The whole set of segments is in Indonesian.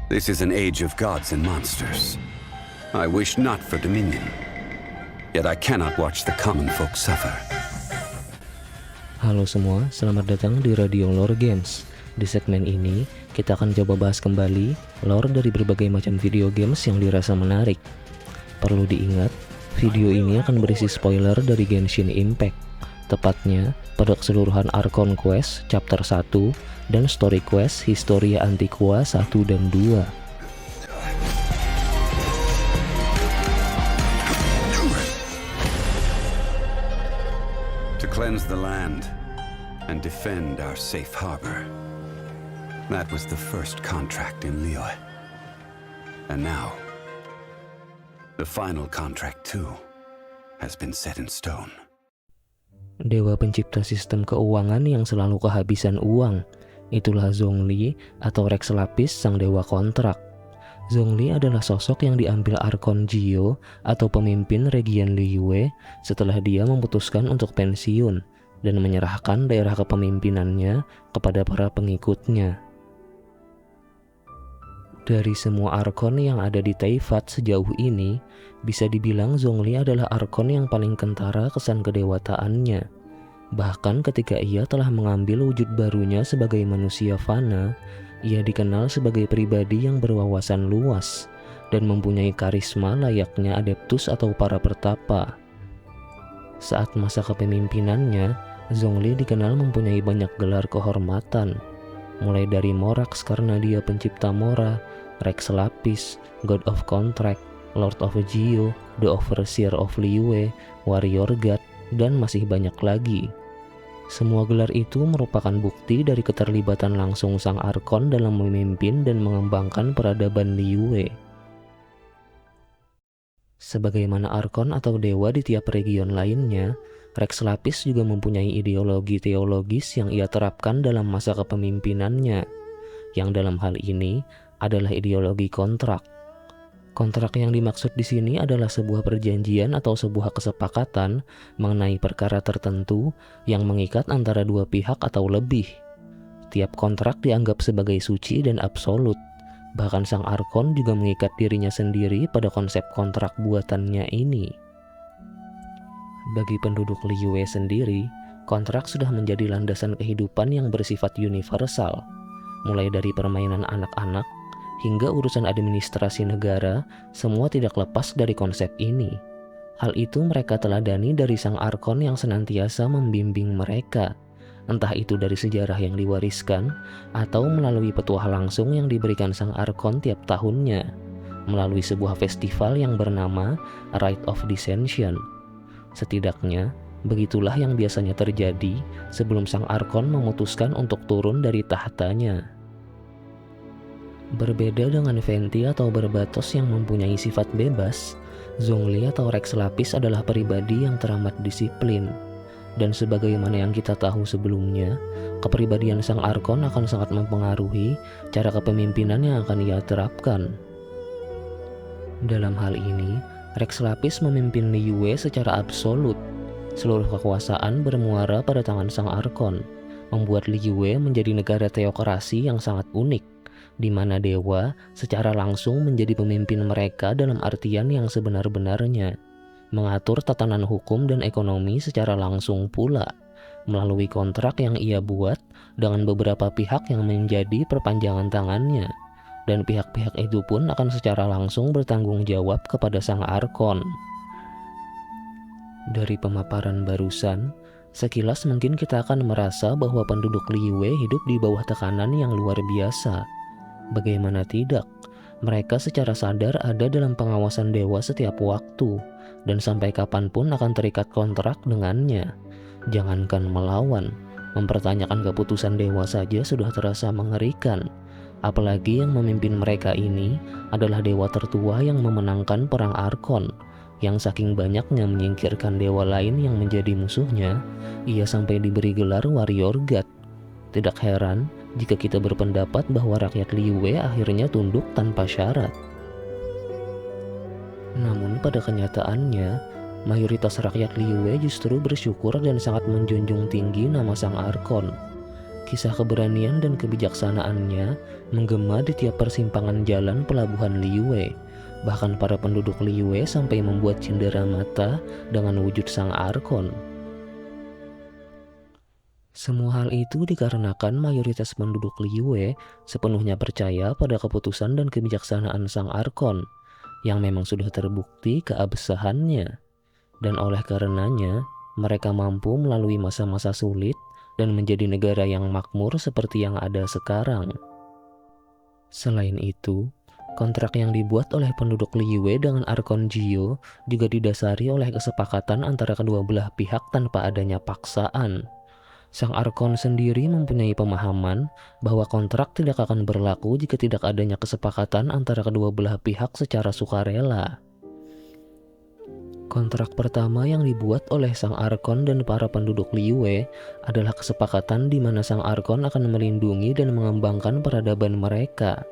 This is an age of gods and monsters. I wish not for dominion. Yet I cannot watch the common folk suffer. Halo semua, selamat datang di Radio Lore Games. Di segmen ini, kita akan coba bahas kembali lore dari berbagai macam video games yang dirasa menarik. Perlu diingat, video ini akan berisi spoiler dari Genshin Impact, tepatnya pada keseluruhan Archon Quest Chapter 1 dan Story Quest Historia Antiqua 1 dan 2. To cleanse the land and defend our safe harbor. That was the first contract in Liyue. And now, the final contract too has been set in stone. Dewa pencipta sistem keuangan yang selalu kehabisan uang, itulah Zhongli atau Rex Lapis sang dewa kontrak. Zhongli adalah sosok yang diambil Archon Gio atau pemimpin region Liyue setelah dia memutuskan untuk pensiun dan menyerahkan daerah kepemimpinannya kepada para pengikutnya. Dari semua Archon yang ada di Teyvat sejauh ini, bisa dibilang Zhongli adalah Archon yang paling kentara kesan kedewataannya. Bahkan ketika ia telah mengambil wujud barunya sebagai manusia fana, ia dikenal sebagai pribadi yang berwawasan luas dan mempunyai karisma layaknya adeptus atau para pertapa. Saat masa kepemimpinannya, Zhongli dikenal mempunyai banyak gelar kehormatan, mulai dari Morax karena dia pencipta Mora, Rex Lapis, God of Contract, Lord of Gio, The Overseer of Liyue, Warrior God, dan masih banyak lagi. Semua gelar itu merupakan bukti dari keterlibatan langsung sang Archon dalam memimpin dan mengembangkan peradaban Liyue. Sebagaimana Archon atau dewa di tiap region lainnya, Rex Lapis juga mempunyai ideologi teologis yang ia terapkan dalam masa kepemimpinannya, yang dalam hal ini adalah ideologi kontrak. Kontrak yang dimaksud di sini adalah sebuah perjanjian atau sebuah kesepakatan mengenai perkara tertentu yang mengikat antara dua pihak atau lebih. Tiap kontrak dianggap sebagai suci dan absolut. Bahkan sang Archon juga mengikat dirinya sendiri pada konsep kontrak buatannya ini. Bagi penduduk Liyue sendiri, kontrak sudah menjadi landasan kehidupan yang bersifat universal, mulai dari permainan anak-anak hingga urusan administrasi negara, semua tidak lepas dari konsep ini. Hal itu mereka teladani dari sang Archon yang senantiasa membimbing mereka, entah itu dari sejarah yang diwariskan atau melalui petuah langsung yang diberikan sang Archon tiap tahunnya, melalui sebuah festival yang bernama Rite of Descension. Setidaknya, begitulah yang biasanya terjadi sebelum sang Archon memutuskan untuk turun dari tahtanya. Berbeda dengan Venti atau Barbatos yang mempunyai sifat bebas, Zhongli atau Rex Lapis adalah pribadi yang teramat disiplin. Dan sebagaimana yang kita tahu sebelumnya, kepribadian sang Archon akan sangat mempengaruhi cara kepemimpinan yang akan ia terapkan. Dalam hal ini, Rex Lapis memimpin Liyue secara absolut. Seluruh kekuasaan bermuara pada tangan sang Archon, membuat Liyue menjadi negara teokrasi yang sangat unik, di mana dewa secara langsung menjadi pemimpin mereka dalam artian yang sebenar-benarnya, mengatur tatanan hukum dan ekonomi secara langsung pula, melalui kontrak yang ia buat dengan beberapa pihak yang menjadi perpanjangan tangannya, dan pihak-pihak itu pun akan secara langsung bertanggung jawab kepada sang Archon. Dari pemaparan barusan, sekilas mungkin kita akan merasa bahwa penduduk Liyue hidup di bawah tekanan yang luar biasa. Bagaimana tidak, mereka secara sadar ada dalam pengawasan dewa setiap waktu, dan sampai kapanpun akan terikat kontrak dengannya. Jangankan melawan, mempertanyakan keputusan dewa saja sudah terasa mengerikan. Apalagi yang memimpin mereka ini adalah dewa tertua yang memenangkan perang Archon, yang saking banyaknya menyingkirkan dewa lain yang menjadi musuhnya, ia sampai diberi gelar Warrior God. Tidak heran jika kita berpendapat bahwa rakyat Liyue akhirnya tunduk tanpa syarat. Namun pada kenyataannya, mayoritas rakyat Liyue justru bersyukur dan sangat menjunjung tinggi nama sang Archon. Kisah keberanian dan kebijaksanaannya menggema di tiap persimpangan jalan pelabuhan Liyue. Bahkan para penduduk Liyue sampai membuat cindera mata dengan wujud sang Arkon. Semua hal itu dikarenakan mayoritas penduduk Liyue sepenuhnya percaya pada keputusan dan kebijaksanaan sang Arkon, yang memang sudah terbukti keabsahannya. Dan oleh karenanya, mereka mampu melalui masa-masa sulit dan menjadi negara yang makmur seperti yang ada sekarang. Selain itu, kontrak yang dibuat oleh penduduk Liyue dengan Arkon Gio juga didasari oleh kesepakatan antara kedua belah pihak tanpa adanya paksaan. Sang Arkon sendiri mempunyai pemahaman bahwa kontrak tidak akan berlaku jika tidak adanya kesepakatan antara kedua belah pihak secara sukarela. Kontrak pertama yang dibuat oleh sang Arkon dan para penduduk Liyue adalah kesepakatan di mana sang Arkon akan melindungi dan mengembangkan peradaban mereka.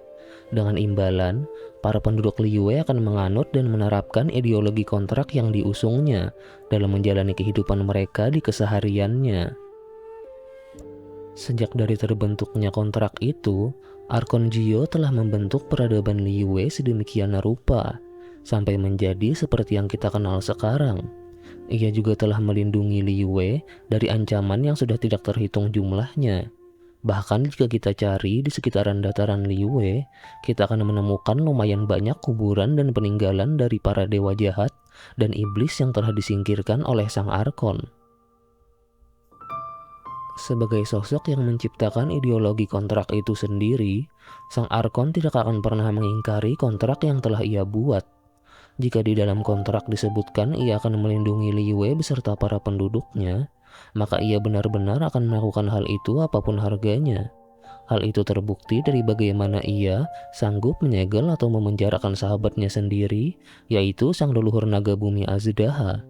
Dengan imbalan, para penduduk Liyue akan menganut dan menerapkan ideologi kontrak yang diusungnya dalam menjalani kehidupan mereka di kesehariannya. Sejak dari terbentuknya kontrak itu, Arkon Gio telah membentuk peradaban Liyue sedemikian rupa sampai menjadi seperti yang kita kenal sekarang. Ia juga telah melindungi Liyue dari ancaman yang sudah tidak terhitung jumlahnya. Bahkan jika kita cari di sekitaran dataran Liyue, kita akan menemukan lumayan banyak kuburan dan peninggalan dari para dewa jahat dan iblis yang telah disingkirkan oleh sang Arkon. Sebagai sosok yang menciptakan ideologi kontrak itu sendiri, sang Arkon tidak akan pernah mengingkari kontrak yang telah ia buat. Jika di dalam kontrak disebutkan ia akan melindungi Liyue beserta para penduduknya, maka ia benar-benar akan melakukan hal itu apapun harganya. Hal itu terbukti dari bagaimana ia sanggup menyegel atau memenjarakan sahabatnya sendiri, yaitu sang leluhur naga bumi Azdaha,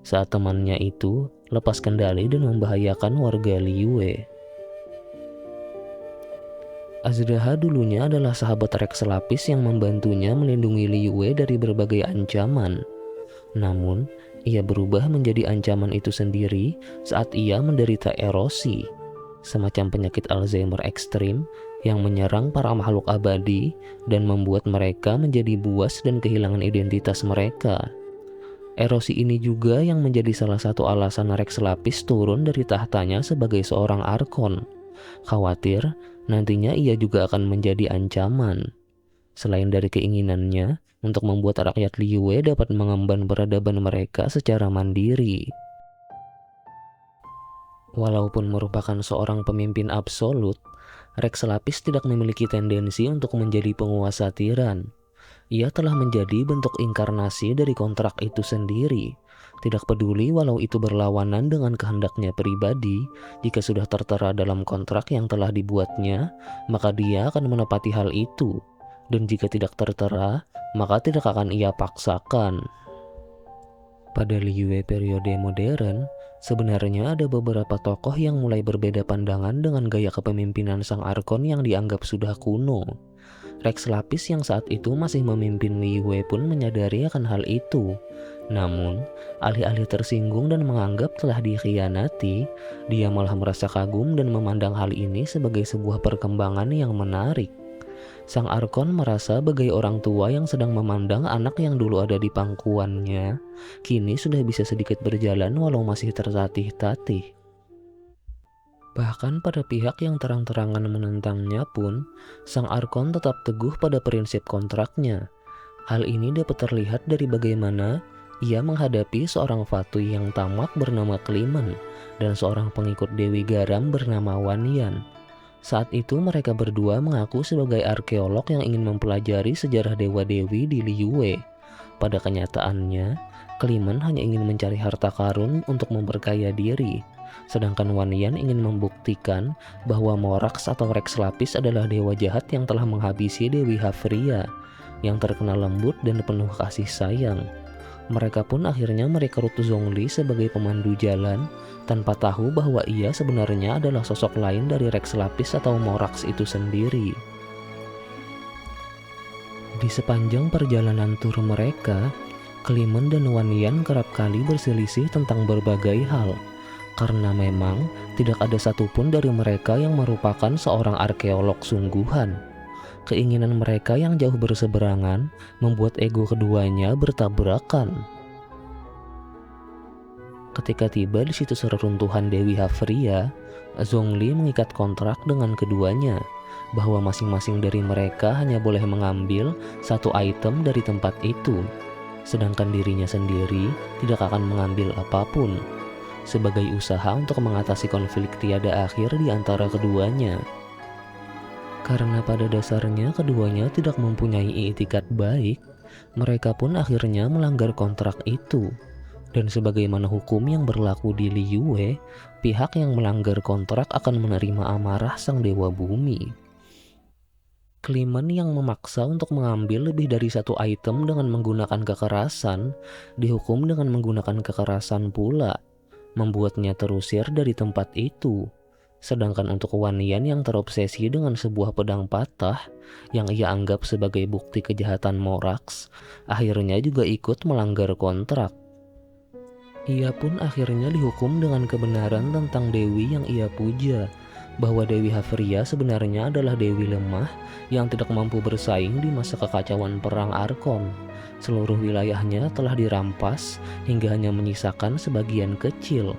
saat temannya itu lepas kendali dan membahayakan warga Liyue. Azdaha dulunya adalah sahabat Rex Lapis yang membantunya melindungi Liyue dari berbagai ancaman. Namun, ia berubah menjadi ancaman itu sendiri saat ia menderita erosi, semacam penyakit Alzheimer ekstrim yang menyerang para makhluk abadi dan membuat mereka menjadi buas dan kehilangan identitas mereka. Erosi ini juga yang menjadi salah satu alasan Rex Lapis turun dari tahtanya sebagai seorang Arkon. Khawatir nantinya ia juga akan menjadi ancaman. Selain dari keinginannya untuk membuat rakyat Liyue dapat mengemban peradaban mereka secara mandiri. Walaupun merupakan seorang pemimpin absolut, Rex Lapis tidak memiliki tendensi untuk menjadi penguasa tiran. Ia telah menjadi bentuk inkarnasi dari kontrak itu sendiri. Tidak peduli walau itu berlawanan dengan kehendaknya pribadi, jika sudah tertera dalam kontrak yang telah dibuatnya, maka dia akan menepati hal itu. Dan jika tidak tertera, maka tidak akan ia paksakan. Pada Liyue periode modern, sebenarnya ada beberapa tokoh yang mulai berbeda pandangan dengan gaya kepemimpinan sang Arkon yang dianggap sudah kuno. Rex Lapis yang saat itu masih memimpin Liyue pun menyadari akan hal itu. Namun, alih-alih tersinggung dan menganggap telah dikhianati, dia malah merasa kagum dan memandang hal ini sebagai sebuah perkembangan yang menarik. Sang Arkon merasa bagai orang tua yang sedang memandang anak yang dulu ada di pangkuannya, kini sudah bisa sedikit berjalan walau masih tertatih-tatih. Bahkan pada pihak yang terang-terangan menentangnya pun, sang Arkon tetap teguh pada prinsip kontraknya. Hal ini dapat terlihat dari bagaimana ia menghadapi seorang Fatui yang tamak bernama Klimen dan seorang pengikut Dewi Garam bernama Wanyan. Saat itu mereka berdua mengaku sebagai arkeolog yang ingin mempelajari sejarah dewa-dewi di Liyue. Pada kenyataannya, Klimen hanya ingin mencari harta karun untuk memperkaya diri, sedangkan Wanyan ingin membuktikan bahwa Morax atau Rex Lapis adalah dewa jahat yang telah menghabisi Dewi Hafria, yang terkenal lembut dan penuh kasih sayang. Mereka pun akhirnya merekrut Zhongli sebagai pemandu jalan, tanpa tahu bahwa ia sebenarnya adalah sosok lain dari Rex Lapis atau Morax itu sendiri. Di sepanjang perjalanan tur mereka, Klimen dan Wanyan kerap kali berselisih tentang berbagai hal. karena memang tidak ada satupun dari mereka yang merupakan seorang arkeolog sungguhan. Keinginan mereka yang jauh berseberangan membuat ego keduanya bertabrakan. Ketika tiba di situs reruntuhan Dewi Hafria, Zhongli mengikat kontrak dengan keduanya bahwa masing-masing dari mereka hanya boleh mengambil satu item dari tempat itu, sedangkan dirinya sendiri tidak akan mengambil apapun, sebagai usaha untuk mengatasi konflik tiada akhir di antara keduanya. Karena pada dasarnya keduanya tidak mempunyai itikat baik, mereka pun akhirnya melanggar kontrak itu. Dan sebagaimana hukum yang berlaku di Liyue, pihak yang melanggar kontrak akan menerima amarah sang dewa bumi. Klimen yang memaksa untuk mengambil lebih dari satu item dengan menggunakan kekerasan, dihukum dengan menggunakan kekerasan pula, membuatnya terusir dari tempat itu. Sedangkan untuk Wan Yan yang terobsesi dengan sebuah pedang patah yang ia anggap sebagai bukti kejahatan Morax, akhirnya juga ikut melanggar kontrak. Ia pun akhirnya dihukum dengan kebenaran tentang Dewi yang ia puja, bahwa Dewi Hafria sebenarnya adalah Dewi lemah yang tidak mampu bersaing di masa kekacauan perang Arkon. Seluruh wilayahnya telah dirampas hingga hanya menyisakan sebagian kecil.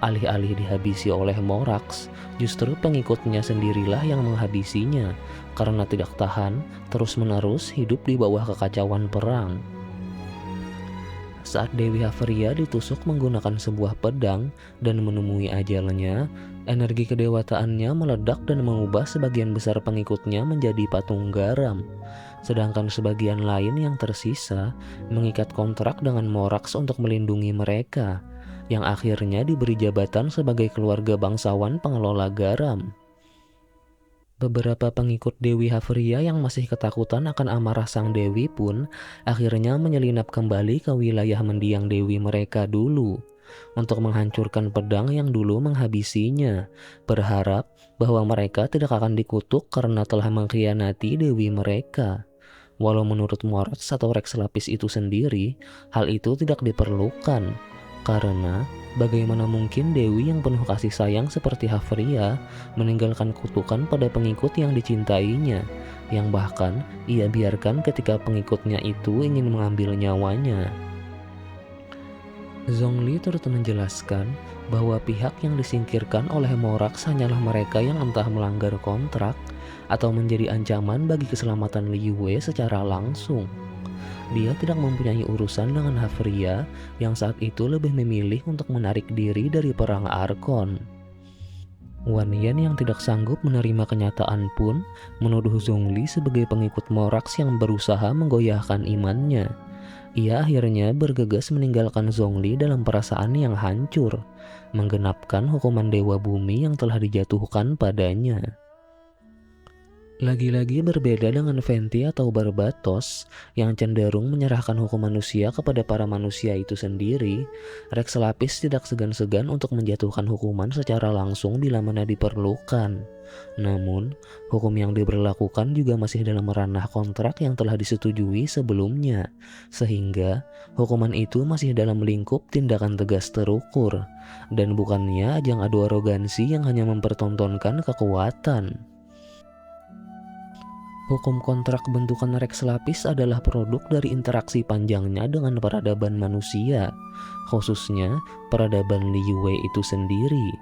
Alih-alih dihabisi oleh Morax, justru pengikutnya sendirilah yang menghabisinya karena tidak tahan terus-menerus hidup di bawah kekacauan perang. Saat Dewi Hafria ditusuk menggunakan sebuah pedang dan menemui ajalnya, energi kedewataannya meledak dan mengubah sebagian besar pengikutnya menjadi patung garam. Sedangkan sebagian lain yang tersisa mengikat kontrak dengan Morax untuk melindungi mereka, yang akhirnya diberi jabatan sebagai keluarga bangsawan pengelola garam. Beberapa pengikut Dewi Hafria yang masih ketakutan akan amarah sang dewi pun akhirnya menyelinap kembali ke wilayah mendiang dewi mereka dulu untuk menghancurkan pedang yang dulu menghabisinya, berharap bahwa mereka tidak akan dikutuk karena telah mengkhianati dewi mereka. Walau menurut Morax atau Rex Lapis itu sendiri, hal itu tidak diperlukan, karena bagaimana mungkin dewi yang penuh kasih sayang seperti Hafria meninggalkan kutukan pada pengikut yang dicintainya, yang bahkan ia biarkan ketika pengikutnya itu ingin mengambil nyawanya. Zhongli turut menjelaskan bahwa pihak yang disingkirkan oleh Morax hanyalah mereka yang entah melanggar kontrak atau menjadi ancaman bagi keselamatan Liyue secara langsung. Dia tidak mempunyai urusan dengan Hafria yang saat itu lebih memilih untuk menarik diri dari perang Arkon. Wan Yan yang tidak sanggup menerima kenyataan pun menuduh Zhongli sebagai pengikut Morax yang berusaha menggoyahkan imannya. Ia akhirnya bergegas meninggalkan Zhongli dalam perasaan yang hancur, menggenapkan hukuman Dewa Bumi yang telah dijatuhkan padanya. Lagi-lagi berbeda dengan Venti atau Barbatos yang cenderung menyerahkan hukum manusia kepada para manusia itu sendiri, Rex Lapis tidak segan-segan untuk menjatuhkan hukuman secara langsung bila mana diperlukan. Namun, hukum yang diberlakukan juga masih dalam ranah kontrak yang telah disetujui sebelumnya, sehingga hukuman itu masih dalam lingkup tindakan tegas terukur, dan bukannya ajang adu arogansi yang hanya mempertontonkan kekuatan. Hukum kontrak bentukan Rex Lapis adalah produk dari interaksi panjangnya dengan peradaban manusia, khususnya peradaban Liyue itu sendiri.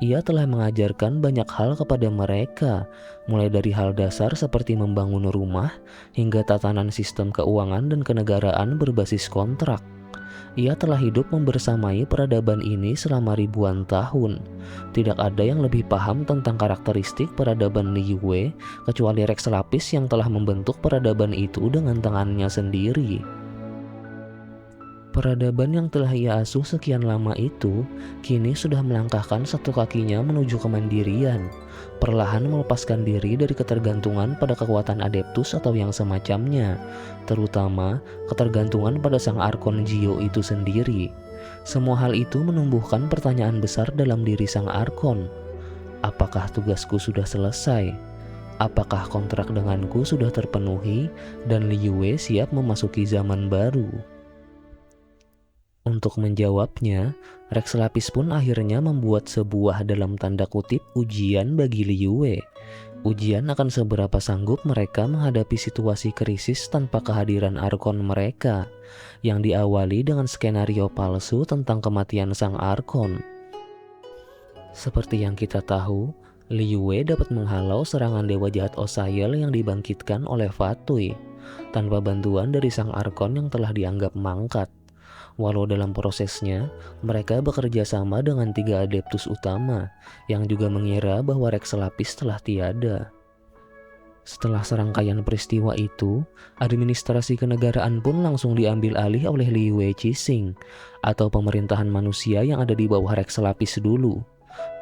Ia telah mengajarkan banyak hal kepada mereka, mulai dari hal dasar seperti membangun rumah, hingga tatanan sistem keuangan dan kenegaraan berbasis kontrak. Ia telah hidup membersamai peradaban ini selama ribuan tahun. Tidak ada yang lebih paham tentang karakteristik peradaban Liyue kecuali Rex Lapis yang telah membentuk peradaban itu dengan tangannya sendiri. Peradaban yang telah ia asuh sekian lama itu kini sudah melangkahkan satu kakinya menuju kemandirian, perlahan melepaskan diri dari ketergantungan pada kekuatan Adeptus atau yang semacamnya, terutama ketergantungan pada sang Arkon Gio itu sendiri. Semua hal itu menumbuhkan pertanyaan besar dalam diri sang Arkon. Apakah tugasku sudah selesai? Apakah kontrak denganku sudah terpenuhi dan Liyue siap memasuki zaman baru? Untuk menjawabnya, Rex Lapis pun akhirnya membuat sebuah dalam tanda kutip ujian bagi Liyue. Ujian akan seberapa sanggup mereka menghadapi situasi krisis tanpa kehadiran Arkon mereka, yang diawali dengan skenario palsu tentang kematian sang Arkon. Seperti yang kita tahu, Liyue dapat menghalau serangan dewa jahat Osael yang dibangkitkan oleh Fatui, tanpa bantuan dari sang Arkon yang telah dianggap mangkat. Walau dalam prosesnya, mereka bekerja sama dengan 3 adeptus utama, yang juga mengira bahwa Rex Lapis telah tiada. Setelah serangkaian peristiwa itu, administrasi kenegaraan pun langsung diambil alih oleh Liyue Qixing, atau pemerintahan manusia yang ada di bawah Rex Lapis dulu.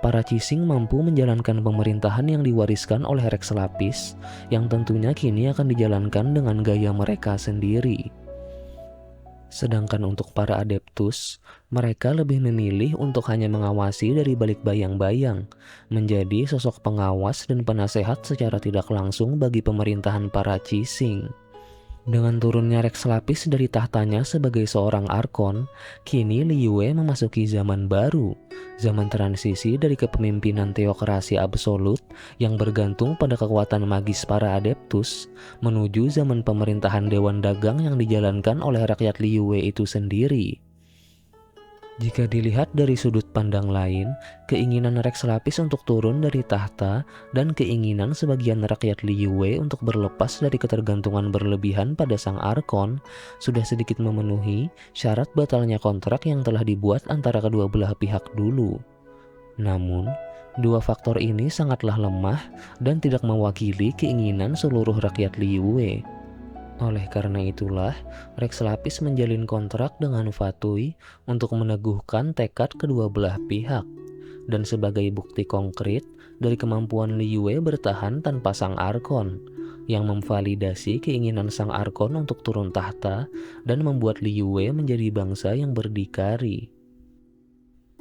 Para Qixing mampu menjalankan pemerintahan yang diwariskan oleh Rex Lapis, yang tentunya kini akan dijalankan dengan gaya mereka sendiri. Sedangkan untuk para adeptus, mereka lebih memilih untuk hanya mengawasi dari balik bayang-bayang, menjadi sosok pengawas dan penasehat secara tidak langsung bagi pemerintahan para Qixing. Dengan turunnya Rex Lapis dari tahtanya sebagai seorang Arkon, kini Liyue memasuki zaman baru, zaman transisi dari kepemimpinan teokrasi absolut yang bergantung pada kekuatan magis para adeptus, menuju zaman pemerintahan Dewan Dagang yang dijalankan oleh rakyat Liyue itu sendiri. Jika dilihat dari sudut pandang lain, keinginan Rex Lapis untuk turun dari tahta dan keinginan sebagian rakyat Liyue untuk berlepas dari ketergantungan berlebihan pada sang Arkon sudah sedikit memenuhi syarat batalnya kontrak yang telah dibuat antara kedua belah pihak dulu. Namun, dua faktor ini sangatlah lemah dan tidak mewakili keinginan seluruh rakyat Liyue. Oleh karena itulah, Rex Lapis menjalin kontrak dengan Fatui untuk meneguhkan tekad kedua belah pihak. Dan sebagai bukti konkret dari kemampuan Liyue bertahan tanpa sang Arkon, yang memvalidasi keinginan sang Arkon untuk turun tahta dan membuat Liyue menjadi bangsa yang berdikari.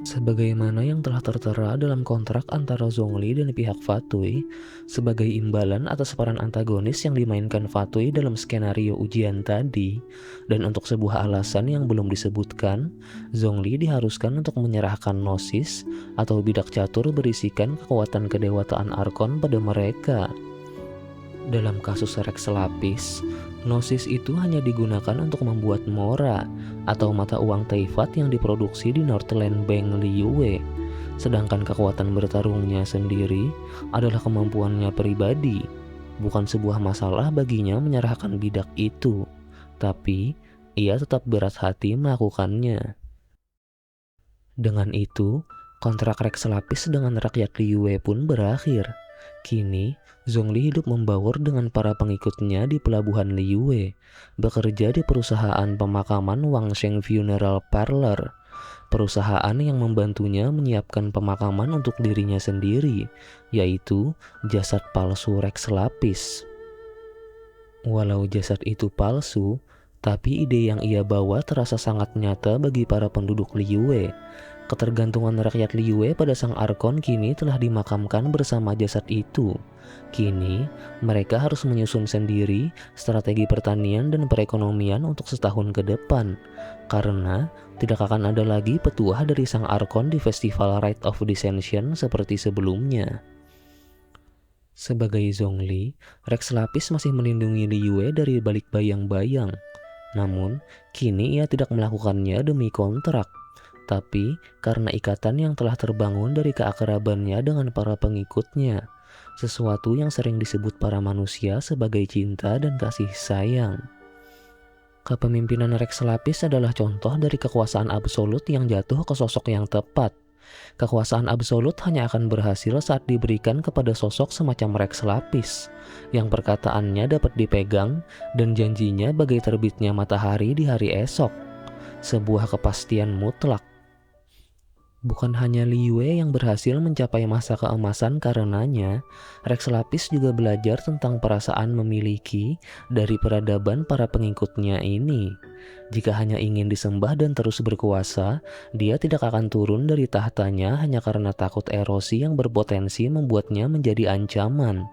Sebagaimana yang telah tertera dalam kontrak antara Zhongli dan pihak Fatui, sebagai imbalan atas peran antagonis yang dimainkan Fatui dalam skenario ujian tadi, dan untuk sebuah alasan yang belum disebutkan, Zhongli diharuskan untuk menyerahkan Gnosis atau bidak catur berisikan kekuatan kedewataan Arkon pada mereka. Dalam kasus Rex Lapis, Gnosis itu hanya digunakan untuk membuat Mora atau mata uang Teifat yang diproduksi di Northland Bank Liyue. Sedangkan kekuatan bertarungnya sendiri adalah kemampuannya pribadi. Bukan sebuah masalah baginya menyerahkan bidak itu, tapi ia tetap berat hati melakukannya. Dengan itu, kontrak Rex Lapis dengan rakyat Liyue pun berakhir. Kini, Zhongli hidup membaur dengan para pengikutnya di pelabuhan Liyue, bekerja di perusahaan pemakaman Wangsheng Funeral Parlor, perusahaan yang membantunya menyiapkan pemakaman untuk dirinya sendiri, yaitu jasad palsu Rex Lapis. Walau jasad itu palsu, tapi ide yang ia bawa terasa sangat nyata bagi para penduduk Liyue. Ketergantungan rakyat Liyue pada sang Arkon kini telah dimakamkan bersama jasad itu. Kini, mereka harus menyusun sendiri strategi pertanian dan perekonomian untuk setahun ke depan, karena tidak akan ada lagi petuah dari sang Arkon di festival Rite of Descension seperti sebelumnya. Sebagai Zhongli, Rex Lapis masih melindungi Liyue dari balik bayang-bayang. Namun, kini ia tidak melakukannya demi kontrak, tapi karena ikatan yang telah terbangun dari keakrabannya dengan para pengikutnya, sesuatu yang sering disebut para manusia sebagai cinta dan kasih sayang. Kepemimpinan Rex Lapis adalah contoh dari kekuasaan absolut yang jatuh ke sosok yang tepat. Kekuasaan absolut hanya akan berhasil saat diberikan kepada sosok semacam Rex Lapis, yang perkataannya dapat dipegang dan janjinya bagai terbitnya matahari di hari esok. Sebuah kepastian mutlak. Bukan hanya Liyue yang berhasil mencapai masa keemasan karenanya, Rex Lapis juga belajar tentang perasaan memiliki dari peradaban para pengikutnya ini. Jika hanya ingin disembah dan terus berkuasa, dia tidak akan turun dari tahtanya hanya karena takut erosi yang berpotensi membuatnya menjadi ancaman.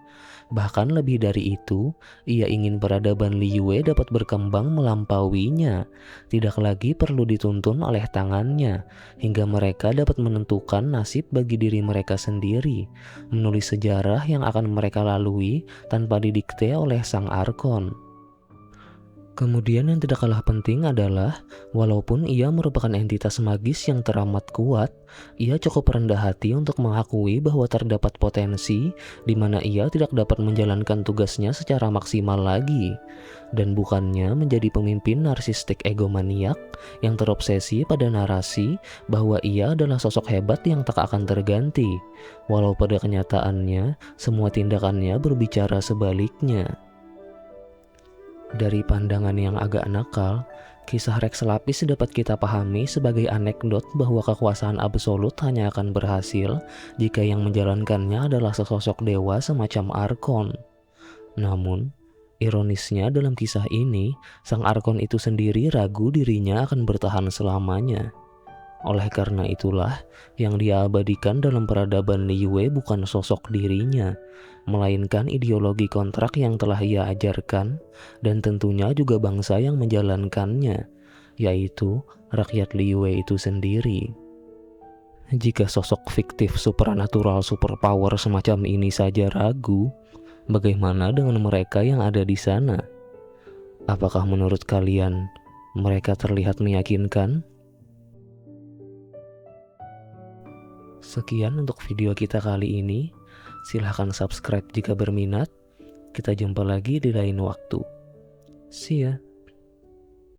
Bahkan lebih dari itu, ia ingin peradaban Liyue dapat berkembang melampauinya, tidak lagi perlu dituntun oleh tangannya, hingga mereka dapat menentukan nasib bagi diri mereka sendiri, menulis sejarah yang akan mereka lalui tanpa didikte oleh sang Arkon. Kemudian yang tidak kalah penting adalah, walaupun ia merupakan entitas magis yang teramat kuat, ia cukup rendah hati untuk mengakui bahwa terdapat potensi di mana ia tidak dapat menjalankan tugasnya secara maksimal lagi, dan bukannya menjadi pemimpin narsistik egomaniak yang terobsesi pada narasi bahwa ia adalah sosok hebat yang tak akan terganti, walau pada kenyataannya semua tindakannya berbicara sebaliknya. Dari pandangan yang agak nakal, kisah Rex Lapis dapat kita pahami sebagai anekdot bahwa kekuasaan absolut hanya akan berhasil jika yang menjalankannya adalah sesosok dewa semacam Arkon. Namun, ironisnya dalam kisah ini, sang Arkon itu sendiri ragu dirinya akan bertahan selamanya. Oleh karena itulah, yang dia abadikan dalam peradaban Liyue bukan sosok dirinya, melainkan ideologi kontrak yang telah ia ajarkan, dan tentunya juga bangsa yang menjalankannya, yaitu rakyat Liyue itu sendiri. Jika sosok fiktif supranatural superpower semacam ini saja ragu, bagaimana dengan mereka yang ada di sana? Apakah menurut kalian mereka terlihat meyakinkan? Sekian untuk video kita kali ini. Silahkan subscribe jika berminat. Kita jumpa lagi di lain waktu. See ya.